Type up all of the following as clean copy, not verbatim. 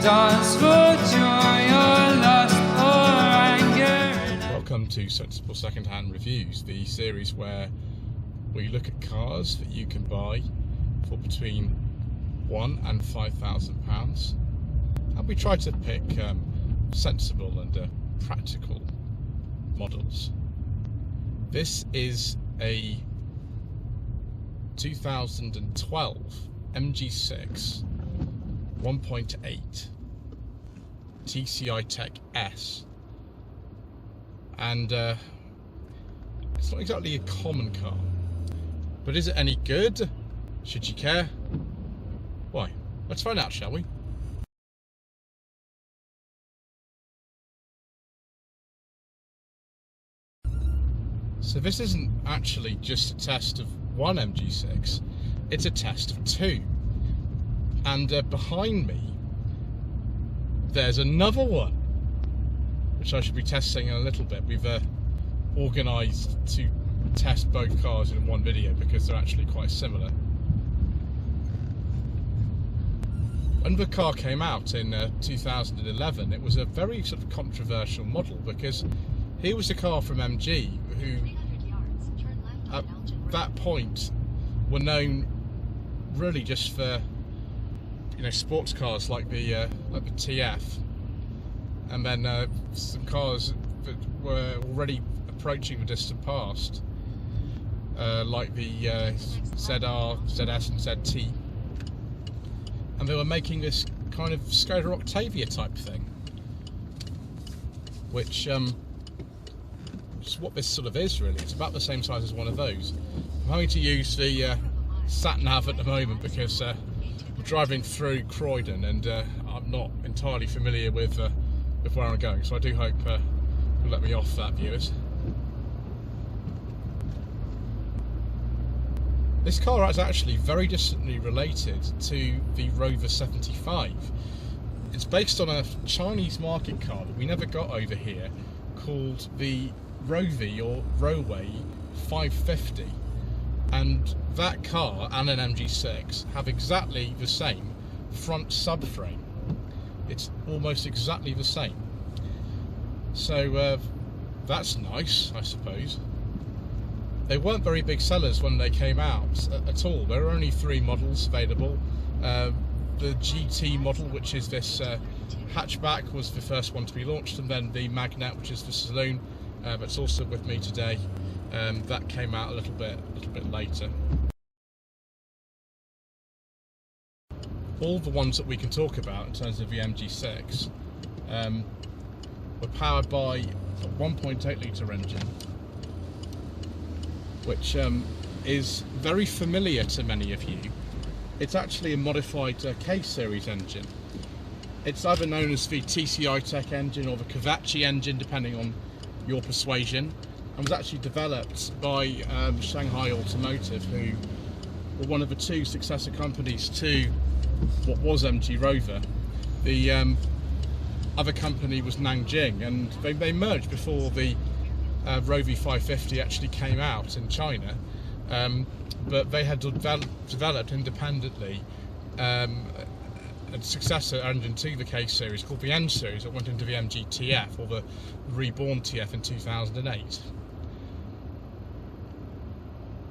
dance for joy or lust or anger. Welcome to Sensible Secondhand Reviews, the series where we look at cars that you can buy for between £1,000 and £5,000, and we try to pick sensible and practical models. This is a 2012 MG6 1.8 TCI Tech S, and it's not exactly a common car, but is it any good? Should you care? Why? Let's find out, shall we? So this isn't actually just a test of one MG6, it's a test of two. And behind me, there's another one, which I should be testing in a little bit. We've organised to test both cars in one video because they're actually quite similar. When the car came out in 2011, it was a very sort of controversial model because here was a car from MG who, at that point, were known really just for, you know, sports cars like the TF, and then some cars that were already approaching the distant past, like the ZR, ZS, and ZT, and they were making this kind of Skoda Octavia type thing, which is what this sort of is really. It's about the same size as one of those. I'm having to use the sat nav at the moment because we're driving through Croydon and I'm not entirely familiar with where I'm going, so I do hope you'll let me off that, viewers. This car is actually very distantly related to the Rover 75. It's based on a Chinese market car that we never got over here called the Rovi or Roway 550. And that car and an MG6 have exactly the same front subframe. It's almost exactly the same. So that's nice, I suppose. They weren't very big sellers when they came out at all. There were only 3 models available. The GT model, which is this hatchback, was the first one to be launched, and then the Magnette, which is the saloon, that's also with me today. That came out a little bit later. All the ones that we can talk about in terms of the MG6 were powered by a 1.8 litre engine, which is very familiar to many of you. It's actually a modified K-series engine. It's either known as the TCI Tech engine or the Cavacci engine, depending on your persuasion, and was actually developed by Shanghai Automotive, who were one of the 2 successor companies to what was MG Rover. The other company was Nanjing, and they merged before the Rovi 550 actually came out in China, but they had developed independently a successor engine to the K series called the N series that went into the MG TF, or the reborn TF, in 2008.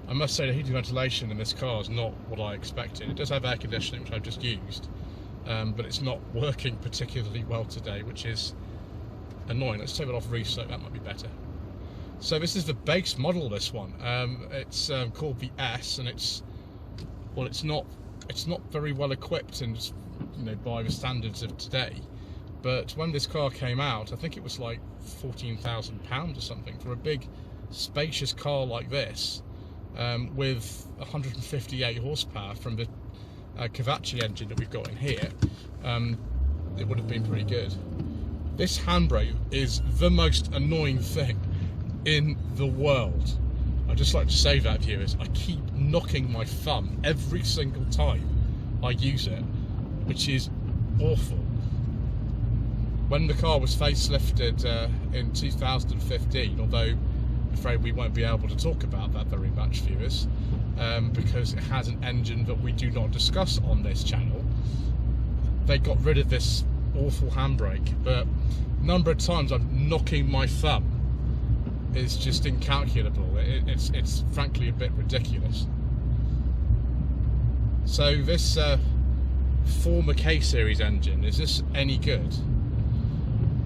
I must say the heating ventilation in this car is not what I expected. It does have air conditioning, which I've just used, but it's not working particularly well today, which is annoying. Let's take it off reset, that might be better. So this is the base model, this one. It's called the S, and it's not very well equipped, and by the standards of today. But when this car came out, I think it was like £14,000 or something for a big, spacious car like this, with 158 horsepower from the Cavacci engine that we've got in here. It would have been pretty good. This handbrake is the most annoying thing in the world. I'd just like to say that, viewers. I keep knocking my thumb every single time I use it, which is awful. When the car was facelifted in 2015, although I'm afraid we won't be able to talk about that very much, viewers, because it has an engine that we do not discuss on this channel, they got rid of this awful handbrake, but the number of times I'm knocking my thumb is just incalculable. It's frankly a bit ridiculous. So this former K-series engine, is this any good?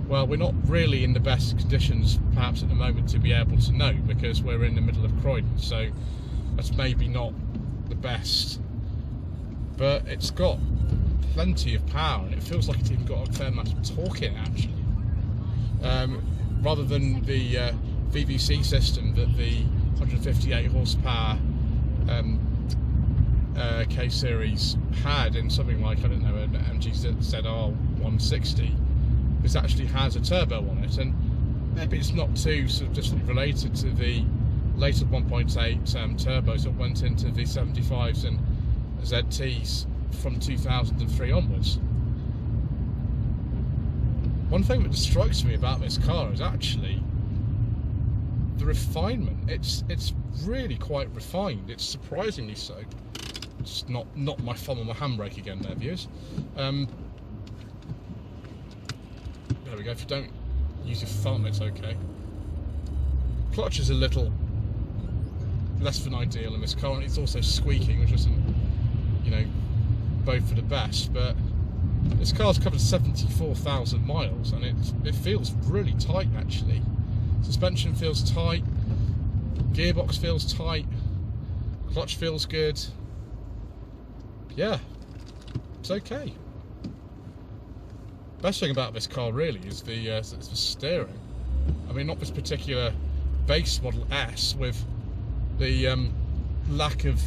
Well, we're not really in the best conditions perhaps at the moment to be able to know, because we're in the middle of Croydon, so that's maybe not the best, but it's got plenty of power and it feels like it's even got a fair amount of torque in it, actually. Rather than the VBC system that the 158 horsepower K-series had in something like, I don't know, an MG6 1.8, this actually has a turbo on it, and maybe it's not too sort of distantly related to the later 1.8 turbos that went into the 75s and ZTs from 2003 onwards. One thing that strikes me about this car is actually the refinement. It's really quite refined. It's surprisingly so. It's not my thumb on my handbrake again there, viewers. There we go. If you don't use your thumb, it's okay. Clutch is a little less than ideal in this car, and it's also squeaking, which isn't, you know, both for the best. But this car's covered 74,000 miles, and it feels really tight actually. Suspension feels tight, gearbox feels tight, clutch feels good. Yeah, it's okay. Best thing about this car really is the steering. I mean, not this particular base model S with the lack of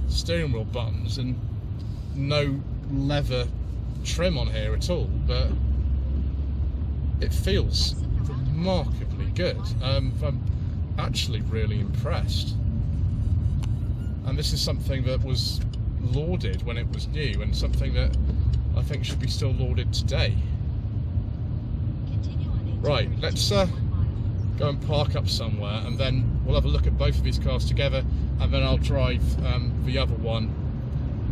steering wheel buttons and no leather trim on here at all, but it feels remarkably good. I'm actually really impressed, and this is something that was lauded when it was new, and something that I think should be still lauded today. Right, let's go and park up somewhere, and then we'll have a look at both of these cars together, and then I'll drive the other one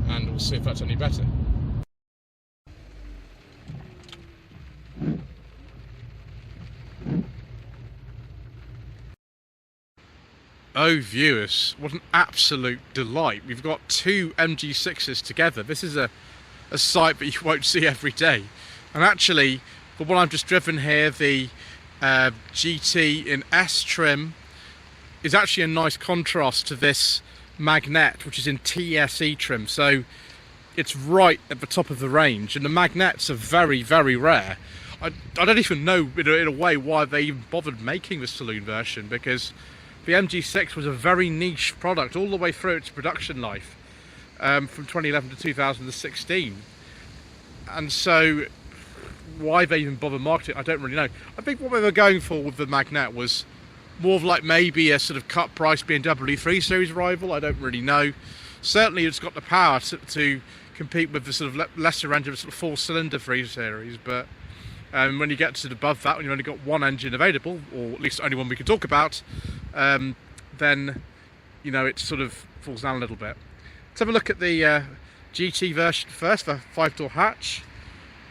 and we'll see if that's any better. Oh viewers, what an absolute delight. We've got two MG6s together. This is a sight that you won't see every day. And actually, the one I've just driven here, the GT in S trim, is actually a nice contrast to this Magnette, which is in TSE trim. So it's right at the top of the range, and the Magnettes are very, very rare. I don't even know in a way why they even bothered making the saloon version, because the MG6 was a very niche product all the way through its production life, from 2011 to 2016. And so why they even bother marketing, I don't really know. I think what they were going for with the Magnette was more of like maybe a sort of cut price BMW 3 Series rival. I don't really know. Certainly it's got the power to compete with the sort of lesser end of sort of 4-cylinder 3 Series, but when you get to above that, when you've only got one engine available, or at least only one we can talk about, then, you know, it sort of falls down a little bit. Let's have a look at the GT version first, the 5-door hatch.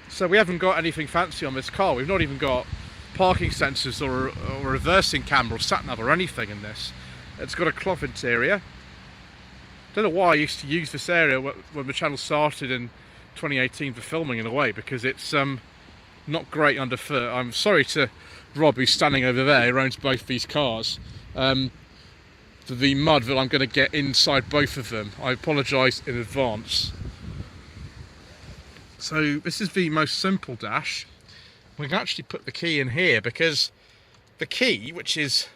So we haven't got anything fancy on this car. We've not even got parking sensors or a reversing camera or sat-nav or anything in this. It's got a cloth interior. Don't know why I used to use this area when the channel started in 2018 for filming, in a way, because it's not great underfoot. I'm sorry to Rob, who's standing over there, who owns both these cars, for the mud that I'm going to get inside both of them. I apologise in advance. So this is the most simple dash. We can actually put the key in here, because the key, which is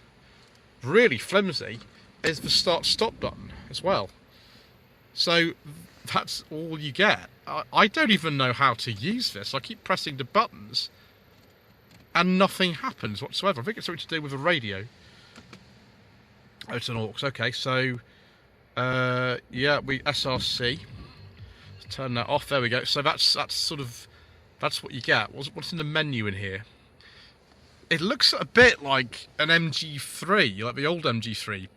really flimsy, is the start-stop button as well. So that's all you get. I don't even know how to use this. I keep pressing the buttons and nothing happens whatsoever. I think it's something to do with a radio. Oh, it's an aux. Okay, so yeah, we SRC. Let's turn that off. There we go. So that's sort of, that's what you get. What's in the menu in here? It looks a bit like an MG3, like the old MG3, in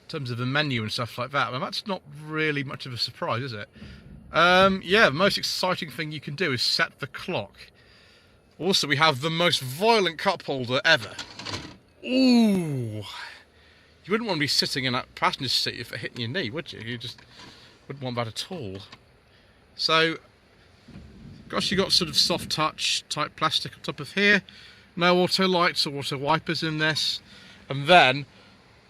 terms of the menu and stuff like that. Well, that's not really much of a surprise, is it? Yeah, the most exciting thing you can do is set the clock. Also, we have the most violent cup holder ever. Ooh! You wouldn't want to be sitting in that passenger seat if it hit your knee, would you? You just wouldn't want that at all. So, gosh, you got sort of soft touch type plastic on top of here. No auto lights or auto wipers in this. And then,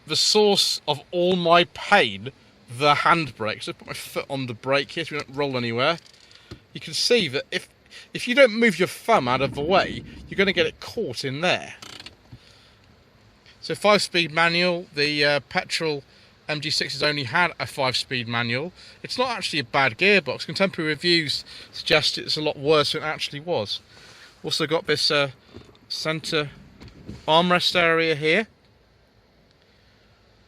the source of all my pain, the handbrake. So I put my foot on the brake here so we don't roll anywhere. You can see that if you don't move your thumb out of the way, you're going to get it caught in there. So 5-speed manual. The petrol MG6 has only had a 5-speed manual. It's not actually a bad gearbox. Contemporary reviews suggest it's a lot worse than it actually was. Also got this centre armrest area here,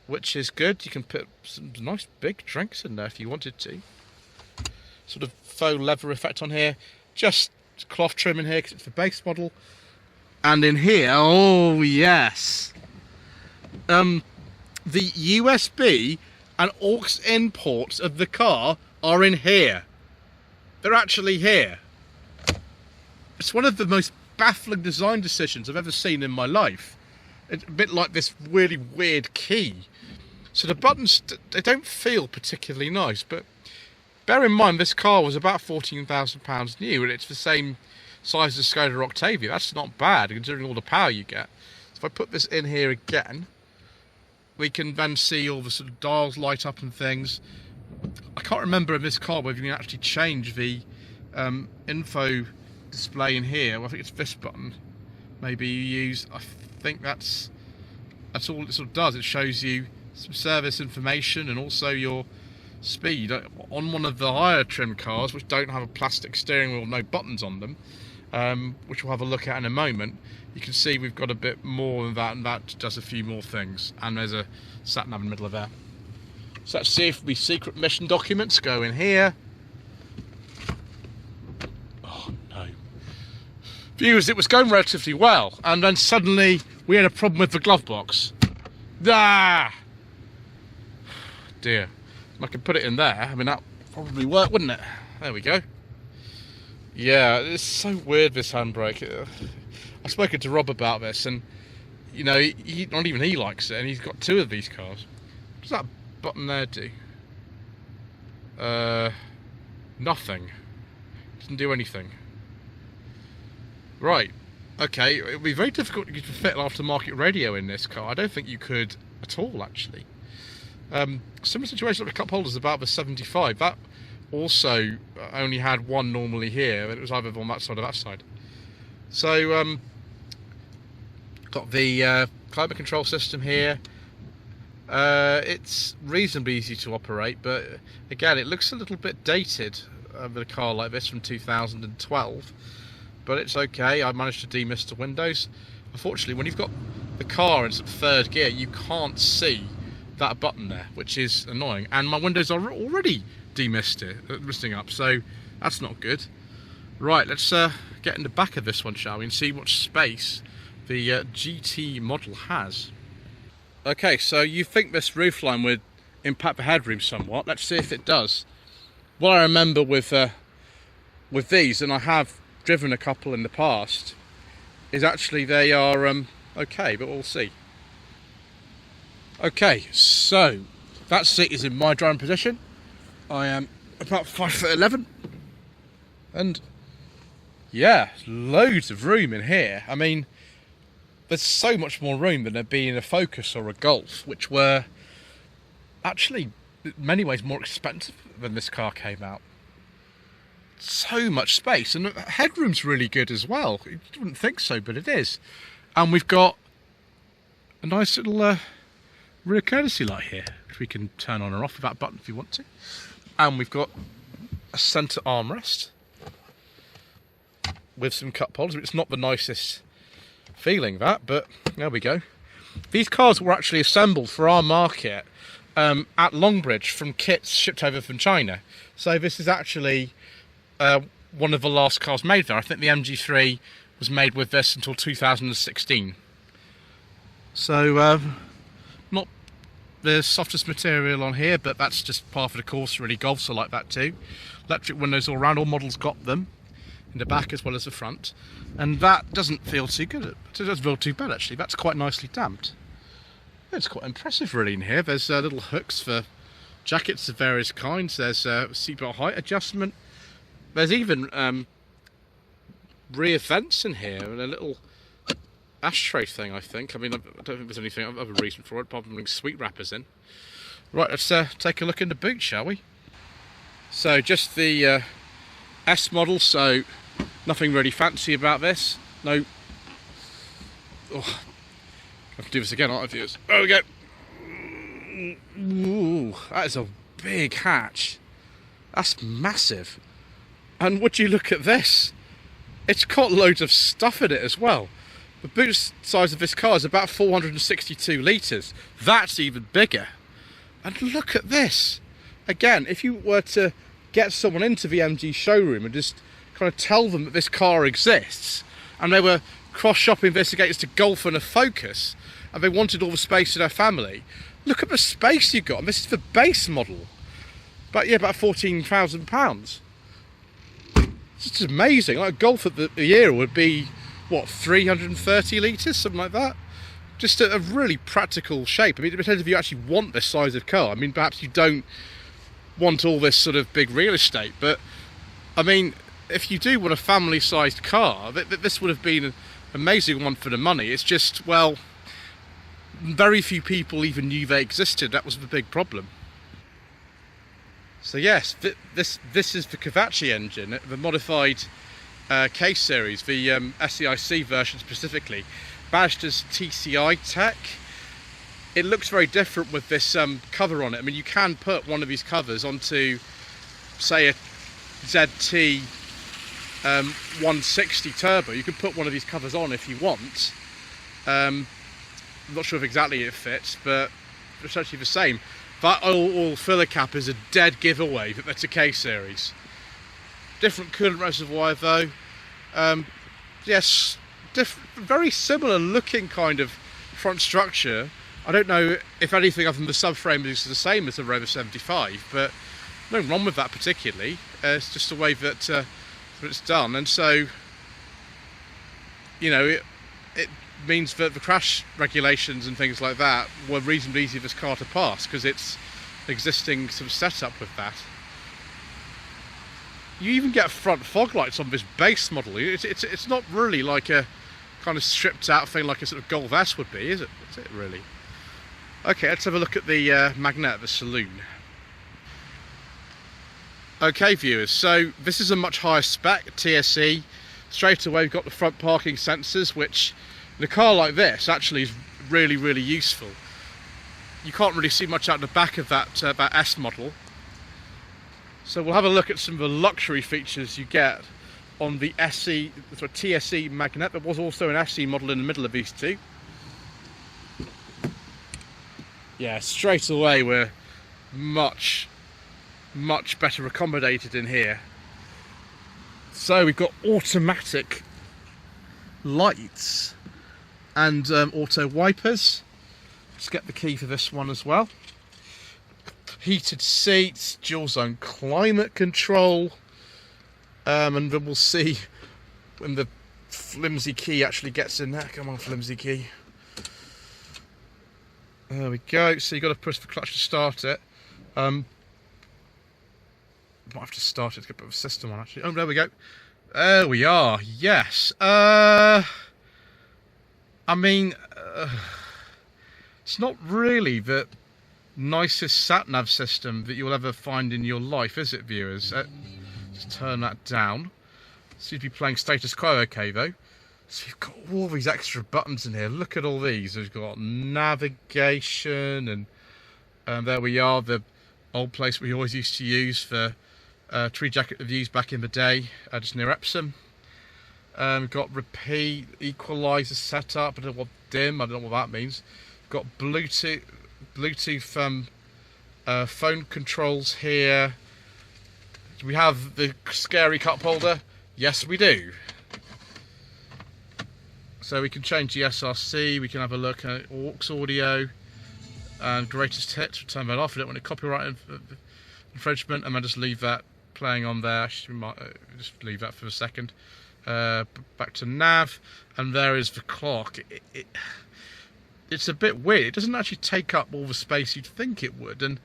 which is good. You can put some nice big drinks in there if you wanted to. Sort of faux leather effect on here. Just cloth trim in here because it's the base model. And in here, oh yes, the USB and aux in ports of the car are in here. They're actually here. It's one of the most baffling design decisions I've ever seen in my life. It's a bit like this really weird key. So the buttons, they don't feel particularly nice, but bear in mind this car was about £14,000 new, and it's the same size as Skoda Octavia. That's not bad considering all the power you get. So if I put this in here again, we can then see all the sort of dials light up and things. I can't remember in this car whether you can actually change the info display in here. Well, I think it's this button. Maybe you use, I think that's all it sort of does. It shows you some service information and also your speed. On one of the higher trim cars, which don't have a plastic steering wheel, no buttons on them, which we'll have a look at in a moment, you can see we've got a bit more than that, and that does a few more things. And there's a sat-nav in the middle of there. So let's see if the secret mission documents go in here. Oh no. Viewers, it was going relatively well, and then suddenly we had a problem with the glove box. Ah! Dear. I can put it in there. I mean, that would probably work, wouldn't it? There we go. Yeah, it's so weird, this handbrake. I've spoken to Rob about this, and you know, not even he likes it, and he's got 2 of these cars. What does that button there do? Nothing. Doesn't do anything. Right. Okay. It would be very difficult to fit an aftermarket radio in this car. I don't think you could at all, actually. Similar situation with the cup holders about the 75. That also only had one normally here, and it was either on that side or that side. So got the climate control system here. It's reasonably easy to operate, but again, it looks a little bit dated with a car like this from 2012. But it's okay. I managed to demist the windows. Unfortunately, when you've got the car in sort of 3rd gear, you can't see that button there, which is annoying. And my windows are already demisting up, so that's not good. Right, let's get in the back of this one, shall we, and see what space the GT model has. Okay, so you think this roofline would impact the headroom somewhat. Let's see if it does. What I remember with these, and I have driven a couple in the past, is actually they are okay, but we'll see. Okay, so that seat is in my driving position. I am about 5'11", and yeah, loads of room in here. I mean, there's so much more room than there'd be in a Focus or a Golf, which were actually in many ways more expensive when this car came out. So much space, and the headroom's really good as well. You wouldn't think so, but it is. And we've got a nice little rear courtesy light here, which we can turn on or off with that button if you want to. And we've got a centre armrest with some cup holders. It's not the nicest feeling, that, but there we go. These cars were actually assembled for our market at Longbridge from kits shipped over from China. So this is actually one of the last cars made there. I think the MG3 was made with this until 2016. So not the softest material on here, but that's just par for the course really. Golfs are like that too. Electric windows all around, all models got them, in the back as well as the front. And that doesn't feel too good. It doesn't feel too bad actually. That's quite nicely damped. It's quite impressive really in here. There's little hooks for jackets of various kinds. There's seatbelt height adjustment. There's even rear vents in here and a little ashtray thing, I think. I mean, I don't think there's anything other reason for it apart from putting sweet wrappers in. Right, let's take a look in the boot, shall we? So just the S model, so nothing really fancy about this. No. Oh, I have to do this again, aren't I, viewers? There we go. Ooh, that is a big hatch. That's massive. And would you look at this? It's got loads of stuff in it as well. The boot size of this car is about 462 litres. That's even bigger. And look at this. Again, if you were to get someone into the MG showroom and just kind of tell them that this car exists, and they were cross-shopping this against a Golf and a Focus, and they wanted all the space in their family, look at the space you've got. And this is the base model. But yeah, about £14,000. It's just amazing. Like a Golf at the year would be, what, 330 litres, something like that? Just a really practical shape. I mean, it depends if you actually want this size of car. I mean, perhaps you don't want all this sort of big real estate, but I mean, if you do want a family-sized car, this would have been an amazing one for the money. It's just, well, very few people even knew they existed. That was the big problem. So yes, this is the Cavacci engine, the modified K series, the SEIC version specifically, badged as TCI tech. It looks very different with this cover on it. I mean, you can put one of these covers onto, say, a ZT 160 turbo. You can put one of these covers on if you want. I'm not sure if exactly it fits, but it's actually the same. That oil filler cap is a dead giveaway that that's a K series. Different coolant reservoir though. Yes, very similar looking kind of front structure. I don't know if anything other than the subframe is the same as the Rover 75, but nothing wrong with that particularly. It's just the way that it's done, and so, you know, it means that the crash regulations and things like that were reasonably easy for this car to pass because it's existing sort of setup with that. You even get front fog lights on this base model. It's not really like a kind of stripped out thing like a sort of Golf S would be, is it? Is it really? Okay, let's have a look at the Magnette, the saloon. Okay viewers, so this is a much higher spec TSE. Straight away we've got the front parking sensors, which in a car like this actually is really, really useful. You can't really see much out the back of that S model. So we'll have a look at some of the luxury features you get on the TSE Magnette. There was also an SE model in the middle of these two. Yeah, straight away we're much better accommodated in here. So we've got automatic lights and auto wipers. Let's get the key for this one as well. Heated seats, dual zone climate control, and then we'll see when the flimsy key actually gets in there. Come on, flimsy key. There we go. So you've got to push the clutch to start it. Might have to start it to get a bit of a system on actually. Oh, there we go. There we are. Yes. I mean, it's not really the nicest sat-nav system that you'll ever find in your life, is it, viewers? Let's turn that down. Seems to be playing status quo okay, though. So you've got all these extra buttons in here. Look at all these. We've got navigation, and there we are, the old place we always used to use for tree jacket reviews back in the day, just near Epsom. We've got repeat, equalizer setup. I don't know what dim, I don't know what that means. We've got Bluetooth phone controls here. Do we have the scary cup holder? Yes, we do. So we can change the SRC, we can have a look at aux audio. greatest hits, turn that off. We don't want a copyright infringement, and then just leave that playing on there. Actually, we might just leave that for a second. Back to nav, and there is the clock. It's a bit weird. It doesn't actually take up all the space you'd think it would, and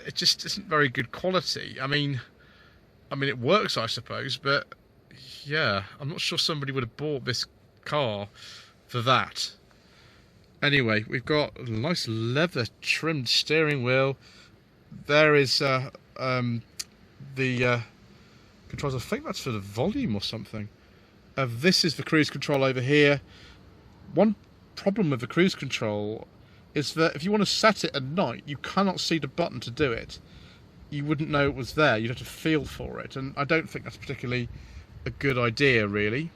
it just isn't very good quality. I mean it works, I suppose, but yeah, I'm not sure somebody would have bought this car for that. Anyway, we've got a nice leather trimmed steering wheel. There is the controls. I think that's for the volume or something. This is the cruise control over here. One problem with the cruise control is that if you want to set it at night, you cannot see the button to do it. You wouldn't know it was there. You'd have to feel for it, and I don't think that's particularly a good idea, really.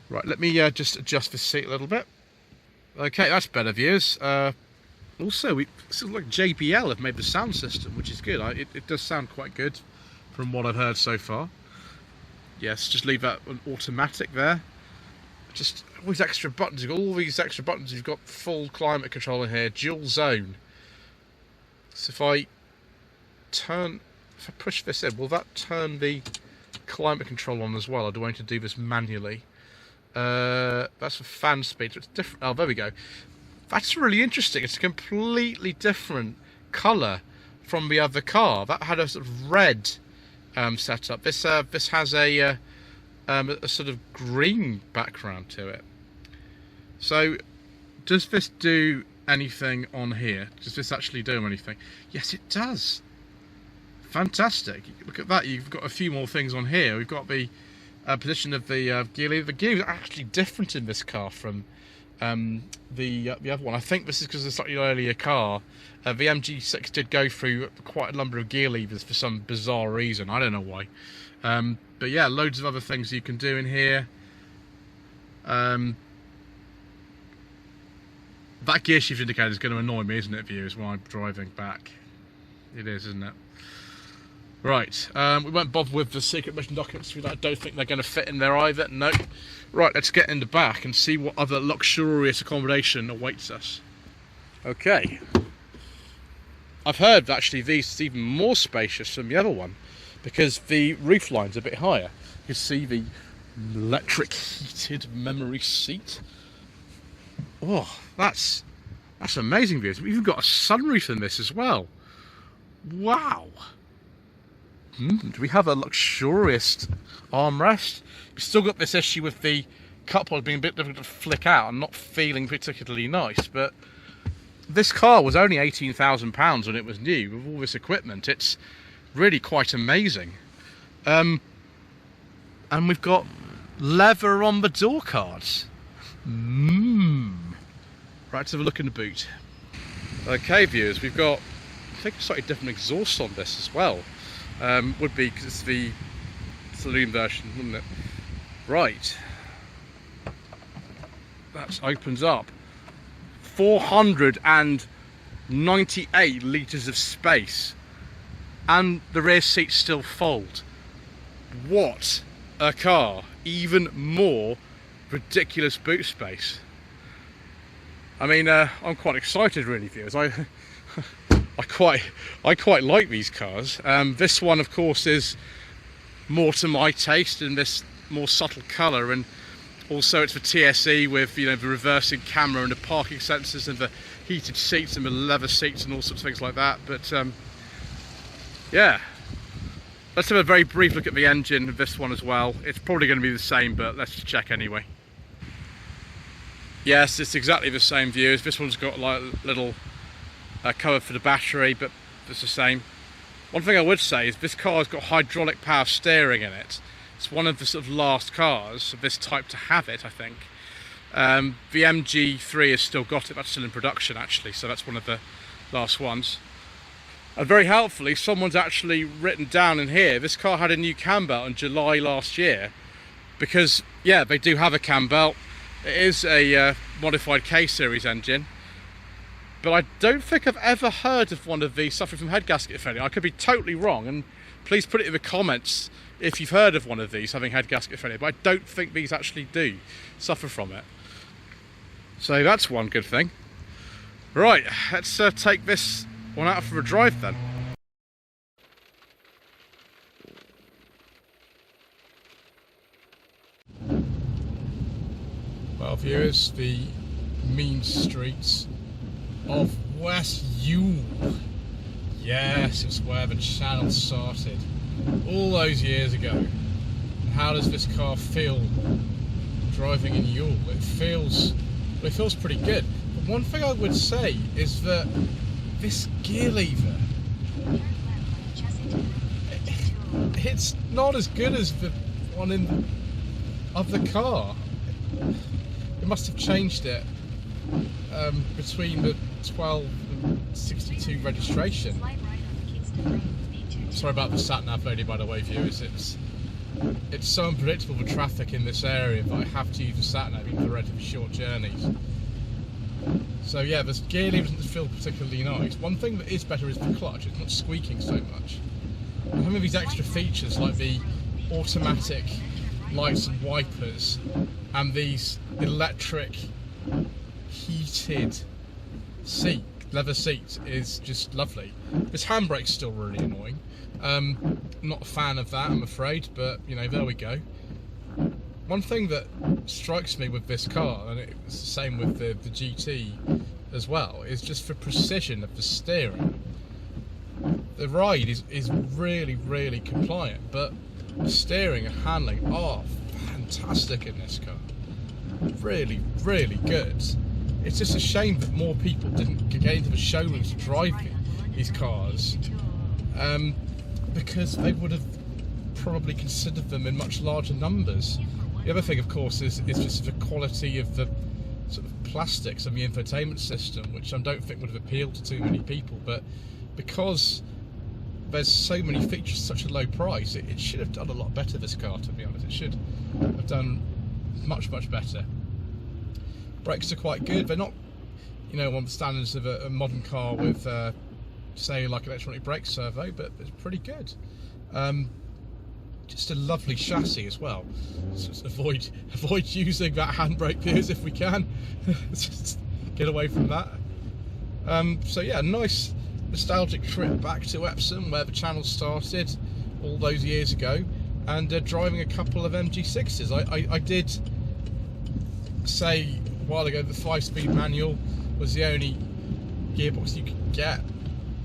Right, let me just adjust this seat a little bit. Okay, that's better, viewers. Also, it looks like JBL have made the sound system, which is good. It does sound quite good from what I've heard so far. Yes, just leave that on automatic there. Just all these extra buttons. You've got all these extra buttons. You've got full climate control in here, dual zone. So if I push this in, will that turn the climate control on as well, or do I need to do this manually? That's for fan speed, so it's different. Oh, there we go. That's really interesting. It's a completely different colour from the other car. That had a sort of red setup. This has a sort of green background to it. So, does this do anything on here? Does this actually do anything? Yes, it does. Fantastic. Look at that. You've got a few more things on here. We've got the position of the gear lever. The gear is actually different in this car from the other one. I think this is because it's a slightly earlier car. The MG6 did go through quite a number of gear levers for some bizarre reason. I don't know why. But yeah, loads of other things you can do in here. That gear shift indicator is going to annoy me, isn't it, viewers, while I'm driving back? It is, isn't it? Right, we won't bother with the secret mission documents. I don't think they're going to fit in there either. No. Right, let's get in the back and see what other luxurious accommodation awaits us. Okay. I've heard actually these are even more spacious than the other one because the roof line's a bit higher. You can see the electric heated memory seat. Oh, that's amazing, viewers. We've even got a sunroof in this as well. Wow. Do we have a luxurious armrest? We've still got this issue with the cup holder being a bit difficult to flick out and not feeling particularly nice, but this car was only £18,000 when it was new with all this equipment. It's really quite amazing. And we've got leather on the door cards. Right, let's have a look in the boot. Okay, viewers, we've got, I think, a slightly different exhaust on this as well. Would be because it's the saloon version, wouldn't it? Right. That opens up. 498 litres of space. And the rear seats still fold. What a car. Even more ridiculous boot space. I mean, I'm quite excited, really, viewers. I quite like these cars. This one, of course, is more to my taste in this more subtle colour, and also it's the TSE with, you know, the reversing camera and the parking sensors and the heated seats and the leather seats and all sorts of things like that. But yeah, let's have a very brief look at the engine of this one as well. It's probably going to be the same, but let's check anyway. Yes, it's exactly the same, viewers. This one's got like a little cover for the battery, but it's the same. One thing I would say is this car's got hydraulic power steering in it. It's one of the sort of last cars of this type to have it, I think. The MG3 has still got it. That's still in production, actually, so that's one of the last ones. And very helpfully, someone's actually written down in here, this car had a new cam belt in July last year, because, yeah, they do have a cam belt. It is a modified K-series engine. But I don't think I've ever heard of one of these suffering from head gasket failure. I could be totally wrong, and please put it in the comments if you've heard of one of these having head gasket failure. But I don't think these actually do suffer from it. So that's one good thing. Right, let's take this one out for a drive then. Well, viewers, the mean streets of West Yule. Yes, it's where the channel started all those years ago. And how does this car feel driving in Yule? It feels pretty good. But one thing I would say is that this gear lever, it's not as good as the one in the other car. They must have changed it between the 12 and 62 registration. Sorry about the sat nav lady, by the way, viewers. It's so unpredictable with traffic in this area that I have to use the sat nav even for relatively short journeys. So yeah, the gear lever doesn't feel particularly nice. One thing that is better is the clutch. It's not squeaking so much. Some of these extra features like the automatic lights and wipers and these electric heated leather seats is just lovely. This handbrake's still really annoying. Not a fan of that, I'm afraid, but you know, there we go. One thing that strikes me with this car, and it's the same with the GT as well, is just the precision of the steering. The ride is really, really compliant, but the steering and handling are fantastic in this car. Really, really good. It's just a shame that more people didn't get into the showrooms to drive these cars, because they would have probably considered them in much larger numbers. The other thing, of course, is just the quality of the sort of plastics and the infotainment system, which I don't think would have appealed to too many people, but because there's so many features at such a low price, it should have done a lot better, this car, to be honest. It should have done much, much better. Brakes are quite good. They're not, you know, on the standards of a modern car with, say, like electronic brake servo, but it's pretty good. Just a lovely chassis as well. Just avoid using that handbrake, viewers, if we can. Just get away from that. So yeah, nice nostalgic trip back to Epsom, where the channel started all those years ago, and driving a couple of MG6s. I did say a while ago the 5-speed manual was the only gearbox you could get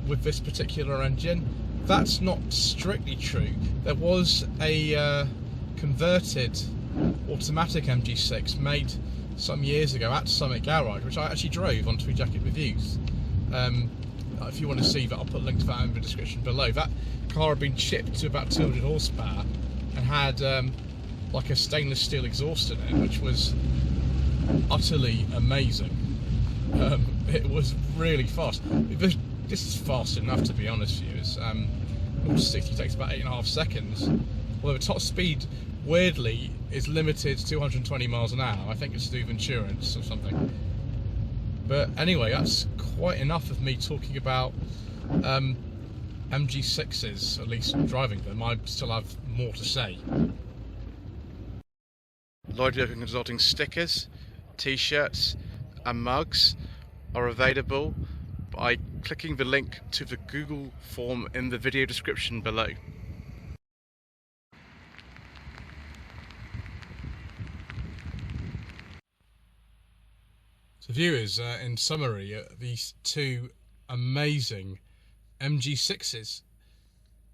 with this particular engine. That's not strictly true. There was a converted automatic MG6 made some years ago at Summit Garage, which I actually drove on True Jacket Reviews. If you want to see that, I'll put a link to that in the description below. That car had been chipped to about 200 horsepower and had like a stainless steel exhaust in it, which was utterly amazing. It was really fast. This is fast enough, to be honest with you. 0 to 60 takes about 8.5 seconds. Although the top speed, weirdly, is limited to 220 miles an hour. I think it's to do with insurance or something. But anyway, that's quite enough of me talking about MG6s, at least driving them. I still have more to say. Lloyd Consulting stickers, t-shirts and mugs are available by clicking the link to the Google form in the video description below. So viewers, in summary, these two amazing MG6s.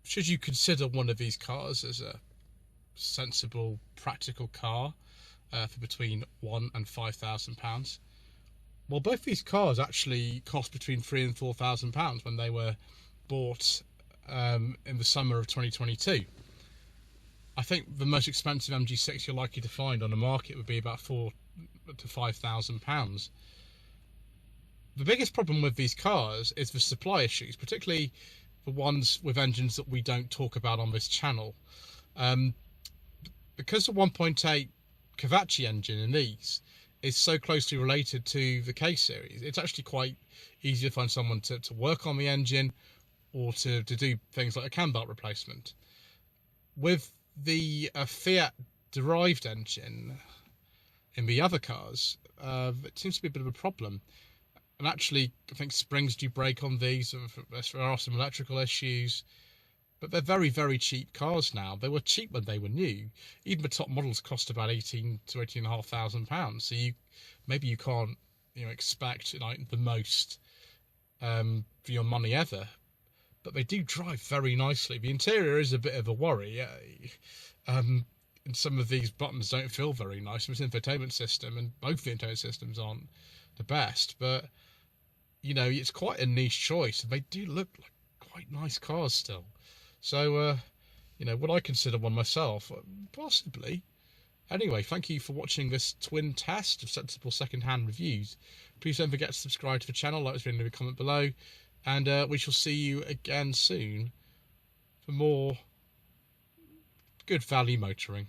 Should you consider one of these cars as a sensible, practical car for between £1,000 and £5,000? Well, both these cars actually cost between £3,000 and £4,000 when they were bought in the summer of 2022. I think the most expensive MG6 you're likely to find on the market would be about £4,000 to £5,000. The biggest problem with these cars is the supply issues, particularly the ones with engines that we don't talk about on this channel. Because the 1.8 Cavacci engine in these is so closely related to the K series, it's actually quite easy to find someone to work on the engine or to do things like a cam belt replacement. With the Fiat derived engine in the other cars, it seems to be a bit of a problem. And actually, I think springs do break on these. There are some electrical issues. But they're very, very cheap cars now. They were cheap when they were new. Even the top models cost about £18,000 to £18,500. So maybe you can't expect like the most for your money ever. But they do drive very nicely. The interior is a bit of a worry. And some of these buttons don't feel very nice. It's an infotainment system, and both the infotainment systems aren't the best. But it's quite a niche choice, and they do look like quite nice cars still. So, would I consider one myself? Possibly. Anyway, thank you for watching this twin test of Sensible Secondhand Reviews. Please don't forget to subscribe to the channel, like this video, leave a comment below, and we shall see you again soon for more good value motoring.